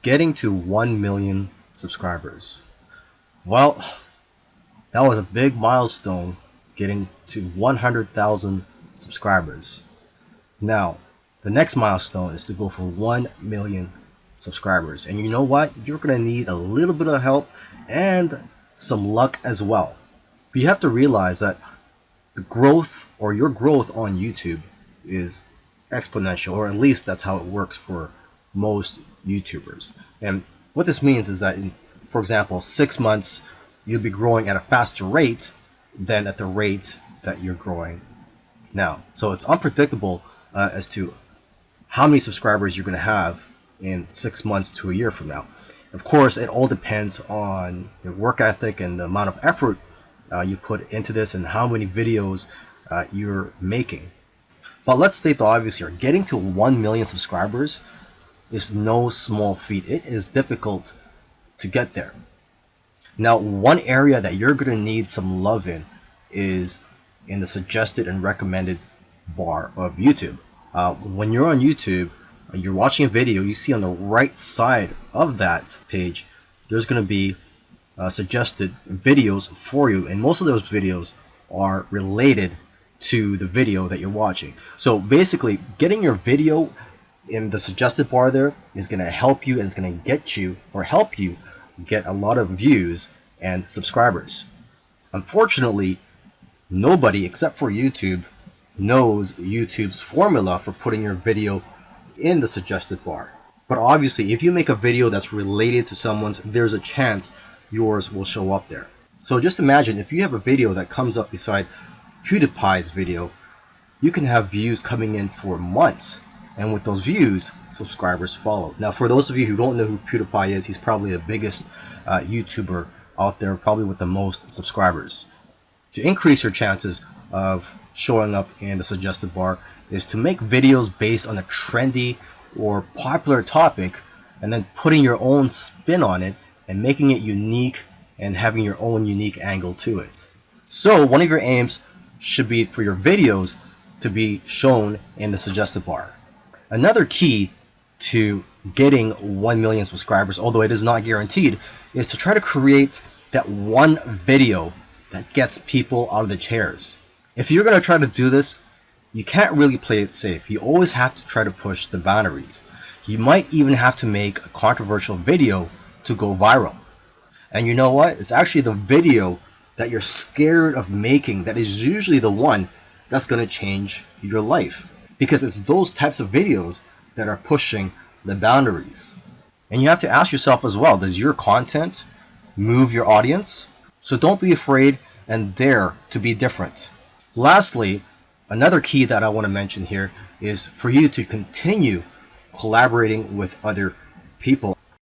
getting to 1 million subscribers. Well, that was a big milestone, getting to 100,000 subscribers. Now, the next milestone is to go for 1 million subscribers. And you know what? You're going to need a little bit of help and some luck as well. But you have to realize that the growth or your growth on YouTube is exponential, or at least that's how it works for most YouTubers. And what this means is that for example, 6 months, you'll be growing at a faster rate than at the rate that you're growing now. So it's unpredictable as to how many subscribers you're going to have in 6 months to a year from now. Of course, it all depends on your work ethic and the amount of effort you put into this and how many videos you're making. But let's state the obvious here. Getting to 1 million subscribers is no small feat. It is difficult to get there. Now, one area that you're going to need some love in is in the suggested and recommended bar of YouTube. When you're on YouTube, you're watching a video, you see on the right side of that page, there's going to be suggested videos for you. And most of those videos are related to the video that you're watching. So basically, getting your video in the suggested bar there is going to help you, and it's going to get you or help you get a lot of views and subscribers. Unfortunately, nobody except for YouTube knows YouTube's formula for putting your video in the suggested bar. But obviously, if you make a video that's related to someone's, there's a chance yours will show up there. So just imagine if you have a video that comes up beside PewDiePie's video, you can have views coming in for months. And with those views, subscribers follow. Now, for those of you who don't know who PewDiePie is, he's probably the biggest YouTuber out there, probably with the most subscribers. To increase your chances of showing up in the suggested bar is to make videos based on a trendy or popular topic, and then putting your own spin on it and making it unique and having your own unique angle to it. So one of your aims should be for your videos to be shown in the suggested bar. Another key to getting 1 million subscribers, although it is not guaranteed, is to try to create that one video that gets people out of the chairs. If you're going to try to do this, you can't really play it safe. You always have to try to push the boundaries. You might even have to make a controversial video to go viral. And you know what? It's actually the video that you're scared of making that is usually the one that's going to change your life. Because it's those types of videos that are pushing the boundaries. And you have to ask yourself as well, does your content move your audience? So don't be afraid and dare to be different. Lastly, another key that I want to mention here is for you to continue collaborating with other people.